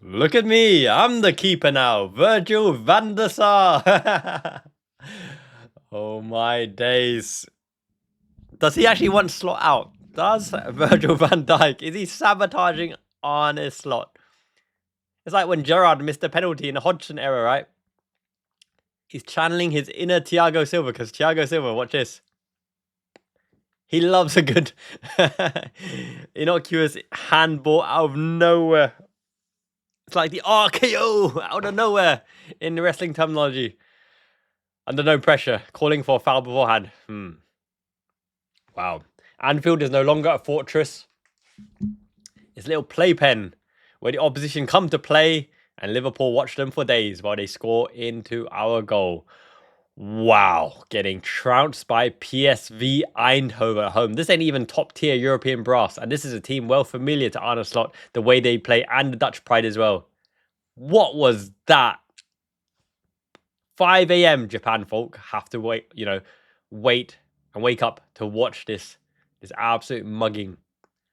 Look at me, I'm the keeper now, Virgil van der Sar. Oh my days. Does he actually want Slot out? Does Virgil van Dijk? Is he sabotaging Arne Slot? It's like when Gerrard missed a penalty in the Hodgson era, right? He's channeling his inner Thiago Silva, because Thiago Silva, watch this. He loves a good innocuous handball out of nowhere. It's like the RKO out of nowhere in the wrestling terminology. Under no pressure, calling for a foul beforehand. Wow. Anfield is no longer a fortress. It's a little playpen where the opposition come to play and Liverpool watch them for days while they score into our goal. Wow, getting trounced by PSV Eindhoven at home. This ain't even top tier European brass, and this is a team well familiar to Arne Slot, the way they play, and the Dutch pride as well. What was that? 5 a.m. Japan folk have to wait and wake up to watch this absolute mugging.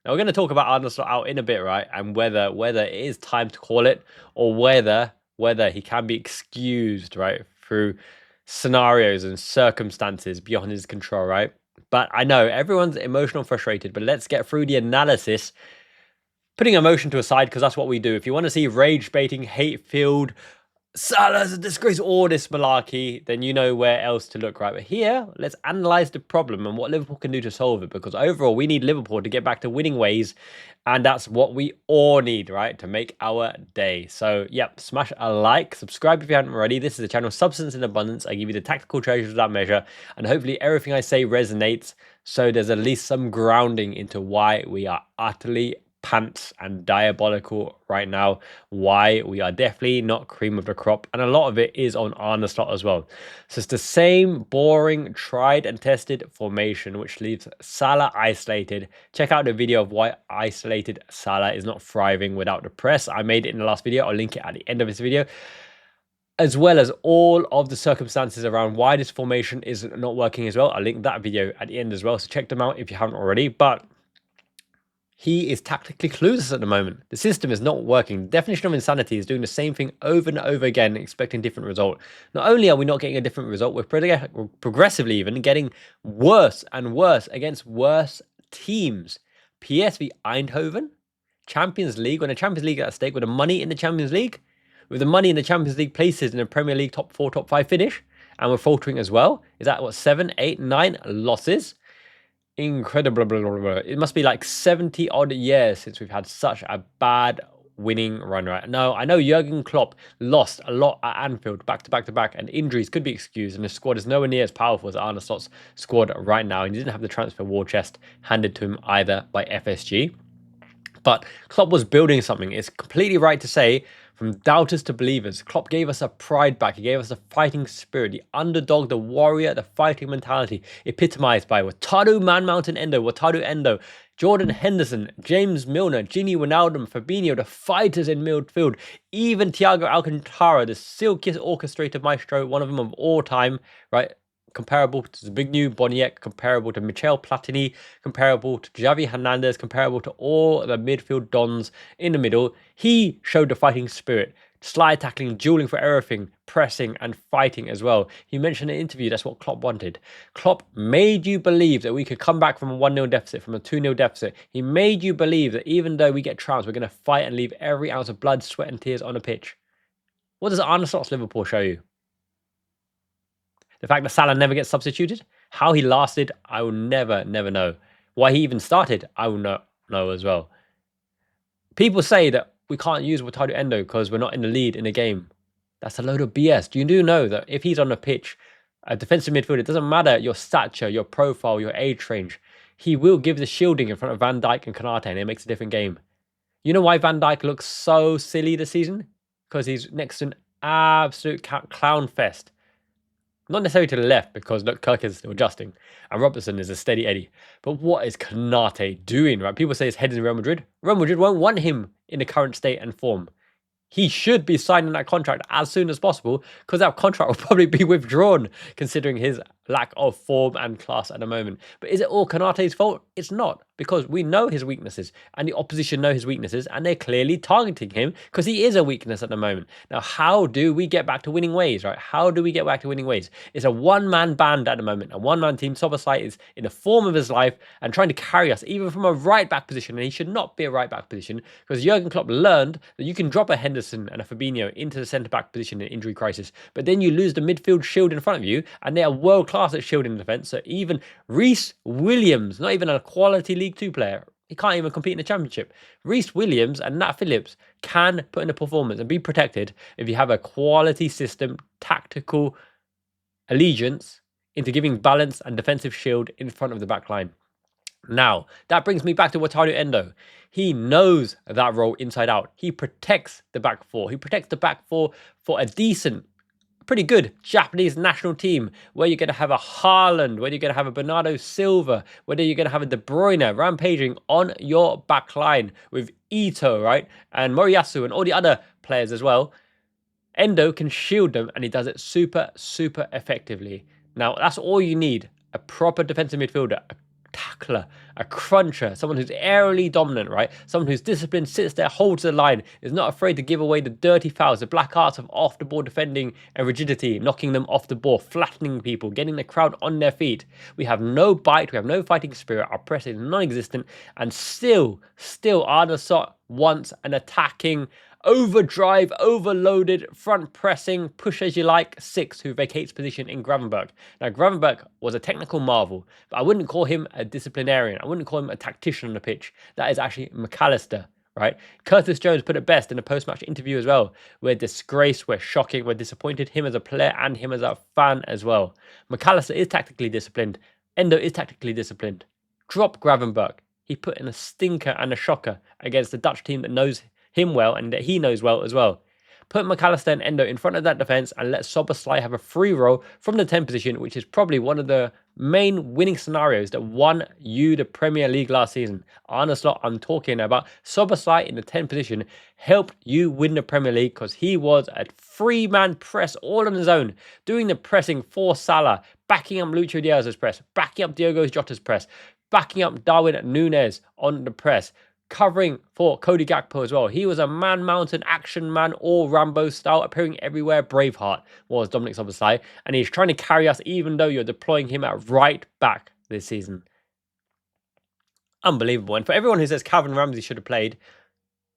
Now we're going to talk about Arne Slot out in a bit, right? And whether it is time to call it, or whether he can be excused, right, through scenarios and circumstances beyond his control, right? But I know everyone's emotional, frustrated, but let's get through the analysis, putting emotion to a side, because that's what we do. If you want to see rage baiting, hate filled, Salah's a disgrace, all this malarkey, then you know where else to look, right? But here, let's analyze the problem and what Liverpool can do to solve it, because overall, we need Liverpool to get back to winning ways, and that's what we all need, right, to make our day. So, yep, smash a like, subscribe if you haven't already. This is the channel Substance in Abundance. I give you the tactical treasures of that measure, and hopefully everything I say resonates, so there's at least some grounding into why we are utterly pants and diabolical right now, why we are definitely not cream of the crop, and a lot of it is on Arne Slot as well. So it's the same boring, tried and tested formation, which leaves Salah isolated. Check out the video of why isolated Salah is not thriving without the press. I made it in the last video. I'll link it at the end of this video, as well as all of the circumstances around why this formation is not working as well. I'll link that video at the end as well, so check them out if you haven't already. But he is tactically clueless at the moment. The system is not working. The definition of insanity is doing the same thing over and over again, expecting different result. Not only are we not getting a different result, we're progressively even getting worse and worse against worse teams. PSV Eindhoven, Champions League, when the Champions League is at stake, with the money in the Champions League, with the money in the Champions League places in the Premier League top 4, top 5 finish, and we're faltering as well. Is that what, 7, 8, 9 losses? Incredible. It must be like 70 odd years since we've had such a bad winning run, right? No, I know Jurgen Klopp lost a lot at Anfield back to back, and injuries could be excused, and the squad is nowhere near as powerful as Arne Slot's squad right now, and he didn't have the transfer war chest handed to him either by FSG. But Klopp was building something. It's completely right to say, from doubters to believers, Klopp gave us a pride back. He gave us a fighting spirit, the underdog, the warrior, the fighting mentality, epitomized by Wataru Man Mountain Endo, Wataru Endo, Jordan Henderson, James Milner, Gini Wijnaldum, Fabinho, the fighters in midfield, even Thiago Alcantara, the silkiest orchestrated maestro, one of them of all time, right? Comparable to Zbigniew Boniek, comparable to Michel Platini, comparable to Javi Hernandez, comparable to all the midfield dons in the middle. He showed the fighting spirit, slide tackling, dueling for everything, pressing and fighting as well. He mentioned in an interview that's what Klopp wanted. Klopp made you believe that we could come back from a 1-0 deficit, from a 2-0 deficit. He made you believe that even though we get trounced, we're going to fight and leave every ounce of blood, sweat and tears on the pitch. What does Arne Slot's Liverpool show you? The fact that Salah never gets substituted, how he lasted, I will never know. Why he even started, I will not know as well. People say that we can't use Wataru Endo because we're not in the lead in a game. That's a load of BS. You do know that if he's on the pitch, a defensive midfielder, it doesn't matter your stature, your profile, your age range. He will give the shielding in front of Van Dijk and Konate, and it makes a different game. You know why Van Dijk looks so silly this season? Because he's next to an absolute clown fest. Not necessarily to the left, because look, Kirk is still adjusting, and Robertson is a steady Eddie. But what is Konate doing, right? People say his head is in Real Madrid. Real Madrid won't want him in the current state and form. He should be signing that contract as soon as possible, because that contract will probably be withdrawn, considering his lack of form and class at the moment. But is it all Konate's fault? It's not, because we know his weaknesses and the opposition know his weaknesses, and they're clearly targeting him because he is a weakness at the moment. Now, how do we get back to winning ways, right? How do we get back to winning ways? It's a one-man band at the moment, a one-man team. Szoboszlai is in the form of his life and trying to carry us even from a right-back position, and he should not be a right-back position, because Jurgen Klopp learned that you can drop a Henderson and a Fabinho into the centre-back position in injury crisis, but then you lose the midfield shield in front of you, and they are world-class at shielding defence. So even Reece Williams, not even a quality League Two player, he can't even compete in the Championship. Reece Williams and Nat Phillips can put in a performance and be protected if you have a quality system, tactical allegiance into giving balance and defensive shield in front of the back line. Now, that brings me back to Wataru Endo. He knows that role inside out. He protects the back four. He protects the back four for a decent, pretty good Japanese national team, where you're going to have a Haaland, where you're going to have a Bernardo Silva, whether you're going to have a De Bruyne rampaging on your back line with Ito, right? And Moriyasu and all the other players as well. Endo can shield them, and he does it super, super effectively. Now, that's all you need. A proper defensive midfielder, a tackler, a cruncher, someone who's aerially dominant, right? Someone who's disciplined, sits there, holds the line, is not afraid to give away the dirty fouls, the black arts of off-the-ball defending and rigidity, knocking them off the ball, flattening people, getting the crowd on their feet. We have no bite, we have no fighting spirit, our press is non-existent, and still Arne Slot wants an attacking, overdrive, overloaded, front pressing, push as you like, 6 who vacates position in Gravenberch. Now, Gravenberch was a technical marvel, but I wouldn't call him a disciplinarian. I wouldn't call him a tactician on the pitch. That is actually McAllister, right? Curtis Jones put it best in a post-match interview as well. We're disgraced, we're shocking, we're disappointed, him as a player and him as a fan as well. McAllister is tactically disciplined. Endo is tactically disciplined. Drop Gravenberch. He put in a stinker and a shocker against the Dutch team that knows him well and that he knows well as well. Put McAllister and Endo in front of that defence and let Szoboszlai have a free roll from the 10 position, which is probably one of the main winning scenarios that won you the Premier League last season. Arne Slot, I'm talking about. Szoboszlai in the 10 position helped you win the Premier League because he was a three-man press all on his own, doing the pressing for Salah, backing up Lucho Diaz's press, backing up Diogo Jota's press, backing up Darwin Núñez on the press, covering for Cody Gakpo as well. He was a man-mountain action man, all Rambo style, appearing everywhere. Braveheart was Dominic Szoboszlai, and he's trying to carry us even though you're deploying him at right back this season. Unbelievable. And for everyone who says Calvin Ramsey should have played,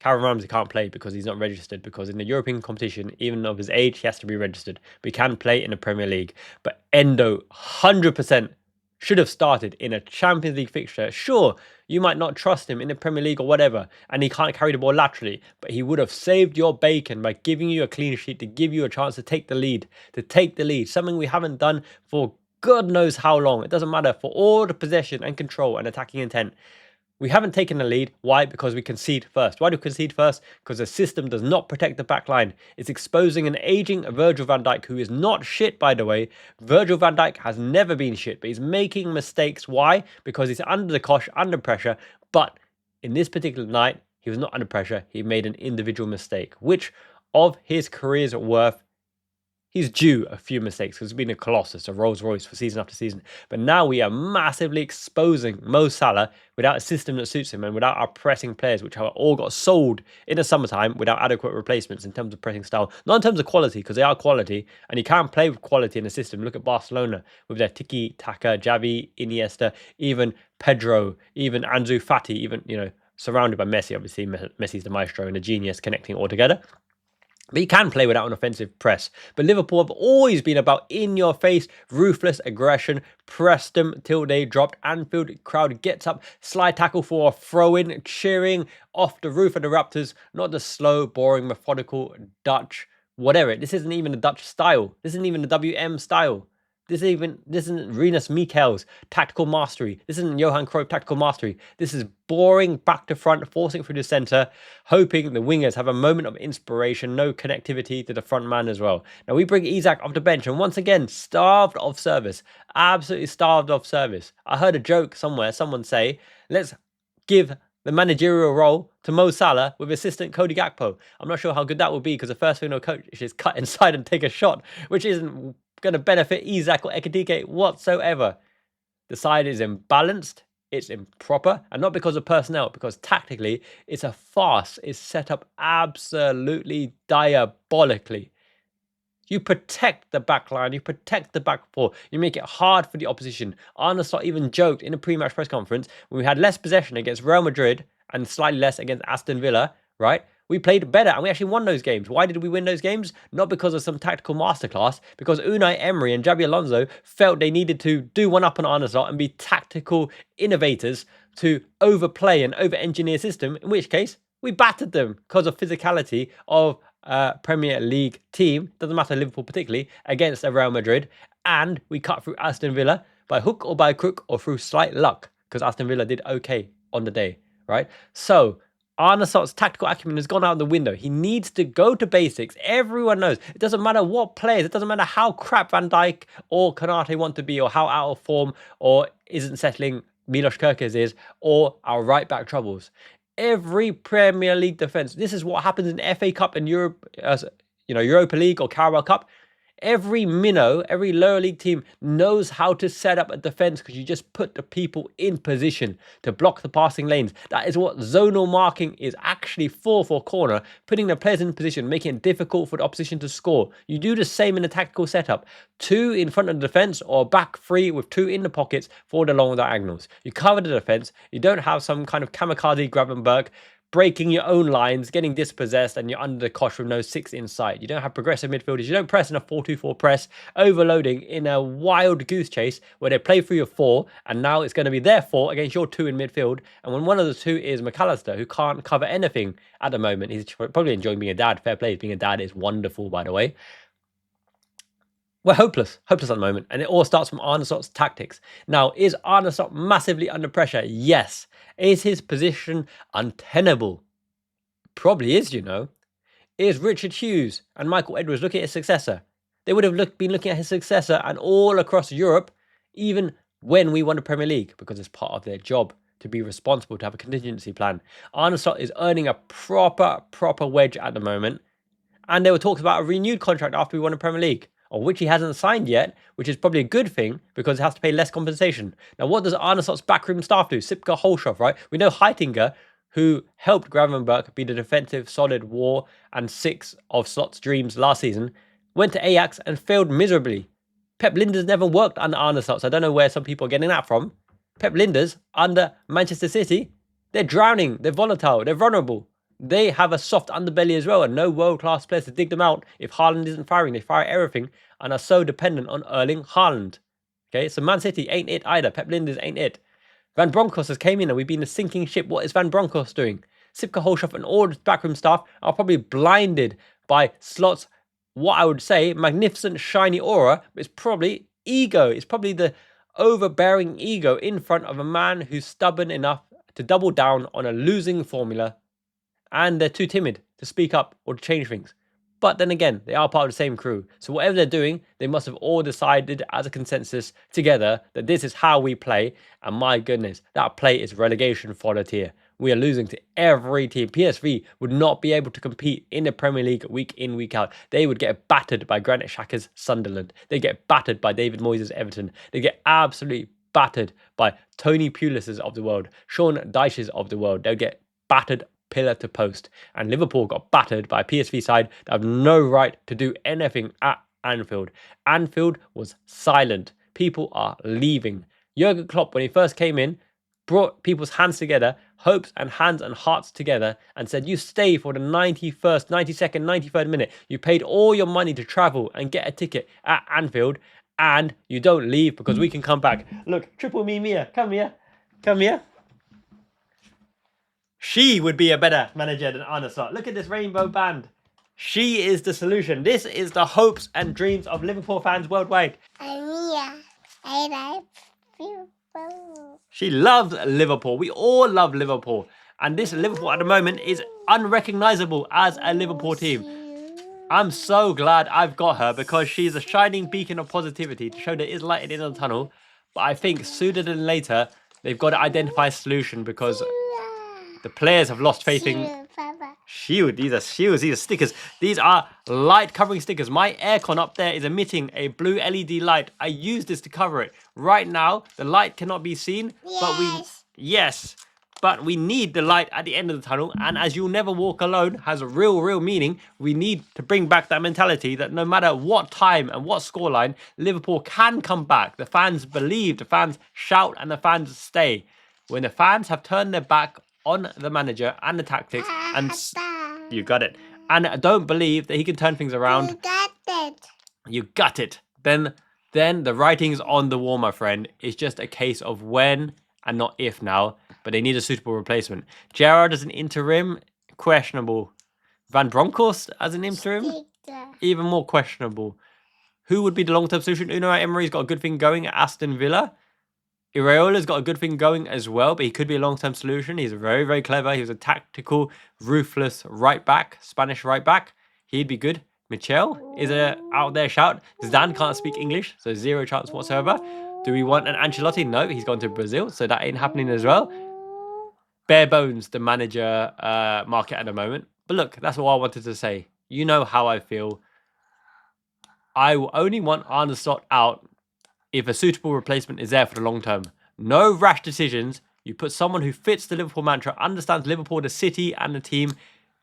Calvin Ramsey can't play because he's not registered, because in the European competition, even of his age, he has to be registered. But he can play in the Premier League. But Endo, 100% should have started in a Champions League fixture. Sure, you might not trust him in the Premier League or whatever, and he can't carry the ball laterally, but he would have saved your bacon by giving you a clean sheet, to give you a chance to take the lead, something we haven't done for God knows how long. It doesn't matter, for all the possession and control and attacking intent. We haven't taken the lead. Why? Because we concede first. Why do we concede first? Because the system does not protect the back line. It's exposing an aging Virgil van Dijk, who is not shit, by the way. Virgil van Dijk has never been shit, but he's making mistakes. Why? Because he's under the cosh, under pressure. But in this particular night, he was not under pressure. He made an individual mistake, which of his career's worth, he's due a few mistakes because he's been a colossus, a Rolls Royce for season after season. But now we are massively exposing Mo Salah without a system that suits him and without our pressing players, which have all got sold in the summertime without adequate replacements in terms of pressing style. Not in terms of quality, because they are quality, and you can't play with quality in the system. Look at Barcelona with their tiki-taka, Xavi, Iniesta, even Pedro, even Ansu Fati, even, surrounded by Messi. Obviously, Messi's the maestro and a genius connecting all together. But you can play without an offensive press. But Liverpool have always been about in-your-face, ruthless aggression. Press them till they dropped. Anfield crowd gets up, slide tackle for a throw-in, cheering off the roof of the Raptors. Not the slow, boring, methodical Dutch whatever. This isn't even a Dutch style. This isn't even the WM style. This isn't Rinus Michels tactical mastery. This isn't Johan Cruyff tactical mastery. This is boring back to front, forcing through the centre, hoping the wingers have a moment of inspiration, no connectivity to the front man as well. Now we bring Isak off the bench, and once again, starved of service. Absolutely starved of service. I heard a joke somewhere, someone say, let's give the managerial role to Mo Salah with assistant Cody Gakpo. I'm not sure how good that will be, because the first thing they'll coach is cut inside and take a shot, which isn't going to benefit Isak or Ekitike whatsoever. The side is imbalanced, it's improper, and not because of personnel, because tactically it's a farce. It's set up absolutely diabolically. You protect the back line, you protect the back four, you make it hard for the opposition. Arne Slot even joked in a pre-match press conference when we had less possession against Real Madrid and slightly less against Aston Villa, right? We played better and we actually won those games. Why did we win those games? Not because of some tactical masterclass, because Unai Emery and Xabi Alonso felt they needed to do one up on Arne Slot and be tactical innovators to overplay and over-engineer system, in which case we battered them because of physicality of Premier League team, doesn't matter Liverpool particularly, against Real Madrid, and we cut through Aston Villa by hook or by crook or through slight luck, because Aston Villa did okay on the day, right? So Arne Slot's tactical acumen has gone out the window. He needs to go to basics. Everyone knows. It doesn't matter what players, it doesn't matter how crap Van Dijk or Konate want to be, or how out of form or isn't settling Milos Kerkez is, or our right back troubles. Every Premier League defense. This is what happens in FA Cup and Europe, Europa League or Carabao Cup. Every minnow, every lower league team knows how to set up a defense because you just put the people in position to block the passing lanes. That is what zonal marking is actually for corner, putting the players in position, making it difficult for the opposition to score. You do the same in a tactical setup. 2 in front of the defense or back 3 with 2 in the pockets for the long diagonals. You cover the defense. You don't have some kind of kamikaze Gravenberg breaking your own lines, getting dispossessed, and you're under the cosh with no 6 in sight. You don't have progressive midfielders. You don't press in a 4-2-4 press, overloading in a wild goose chase where they play through your 4, and now it's going to be their 4 against your 2 in midfield. And when one of the 2 is McAllister, who can't cover anything at the moment, he's probably enjoying being a dad. Fair play. Being a dad is wonderful, by the way. We're hopeless at the moment, and it all starts from Arne Slot's tactics. Now, is Arne Slot massively under pressure? Yes. Is his position untenable? Probably is, you know. Is Richard Hughes and Michael Edwards looking at his successor? They would have been looking at his successor and all across Europe, even when we won the Premier League, because it's part of their job to be responsible, to have a contingency plan. Arne Slot is earning a proper wedge at the moment, and there were talks about a renewed contract after we won the Premier League, of which he hasn't signed yet, which is probably a good thing because he has to pay less compensation. Now, what does Arne Slot's backroom staff do? Sipka Holshoff, right? We know Heitinger, who helped Gravenberg be the defensive solid war and 6 of Slot's dreams last season, went to Ajax and failed miserably. Pep Lijnders never worked under Arne Slot, so I don't know where some people are getting that from. Pep Lijnders under Manchester City, they're drowning, they're volatile, they're vulnerable. They have a soft underbelly as well, and no world-class players to dig them out. If Haaland isn't firing, they fire everything and are so dependent on Erling Haaland. Okay, so Man City ain't it either. Pep Lijnders ain't it. Van Bronckhorst has came in and we've been a sinking ship. What is Van Bronckhorst doing? Sipka Holshoff and all the backroom staff are probably blinded by Slot's, what I would say, magnificent shiny aura, but it's probably ego. It's probably the overbearing ego in front of a man who's stubborn enough to double down on a losing formula, and they're too timid to speak up or to change things. But then again, they are part of the same crew. So whatever they're doing, they must have all decided as a consensus together that this is how we play. And my goodness, that play is relegation fodder tier. We are losing to every team. PSV would not be able to compete in the Premier League week in, week out. They would get battered by Granit Xhaka's Sunderland. They get battered by David Moyes' Everton. They get absolutely battered by Tony Pulis's of the world, Sean Dyche's of the world. They'll get battered pillar to post. And Liverpool got battered by a PSV side that have no right to do anything at Anfield. Anfield was silent. People are leaving. Jurgen Klopp, when he first came in, brought people's hands together, hopes and hands and hearts together, and said, you stay for the 91st, 92nd, 93rd minute. You paid all your money to travel and get a ticket at Anfield, and you don't leave because we can come back. Look, Triple Me Mia, come here. Come here. She would be a better manager than Arne Slot. Look at this rainbow band. She is the solution. This is the hopes and dreams of Liverpool fans worldwide. Mia, I love Liverpool. She loves Liverpool. We all love Liverpool. And this Liverpool at the moment is unrecognisable as a Liverpool team. I'm so glad I've got her because she's a shining beacon of positivity to show there is light at the end of the tunnel. But I think sooner than later, they've got to identify a solution because the players have lost faith in... shield. These are shields. These are stickers. These are light covering stickers. My aircon up there is emitting a blue LED light. I use this to cover it. Right now, the light cannot be seen, but we need the light at the end of the tunnel. And as you'll never walk alone has a real meaning. We need to bring back that mentality that no matter what time and what scoreline, Liverpool can come back. The fans believe, the fans shout, and the fans stay. When the fans have turned their back on the manager and the tactics, and you got it, and don't believe that he can turn things around. You got it. Then the writing's on the wall, my friend. It's just a case of when and not if now. But they need a suitable replacement. Gerrard as an interim, questionable. Van Bronckhorst as an interim, even more questionable. Who would be the long-term solution? Unai Emery's got a good thing going at Aston Villa. Iraola's got a good thing going as well, but he could be a long-term solution. He's very clever. He was a tactical, ruthless right back, Spanish right back. He'd be good. Michel is a out there shout. Zidane can't speak English, so zero chance whatsoever. Do we want an Ancelotti? No, he's gone to Brazil, so that ain't happening as well. Bare bones, the manager market at the moment. But look, that's what I wanted to say. You know how I feel. I will only want Arne Slot out if a suitable replacement is there for the long term. No rash decisions. You put someone who fits the Liverpool mantra, understands Liverpool, the city, and the team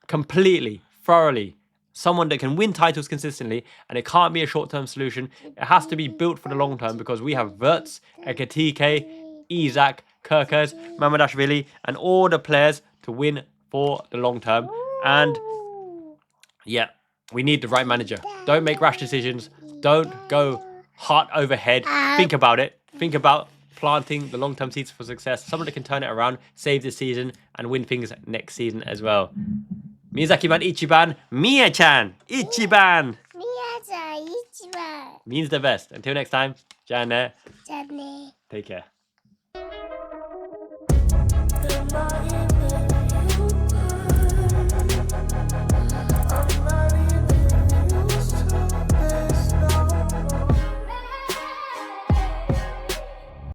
completely, thoroughly. Someone that can win titles consistently, and it can't be a short-term solution. It has to be built for the long term because we have Wirtz, Ekatike, Isak, Kirkers, Mamardashvili, and all the players to win for the long term. And yeah, we need the right manager. Don't make rash decisions. Don't go heart over head. Think about it. Think about planting the long-term seeds for success. Someone that can turn it around, save this season, and win things next season as well. Miyazaki-man Ichiban, Mia-chan Ichiban. Mia-chan Ichiban. Means the best. Until next time, Jane. Jane. Take care.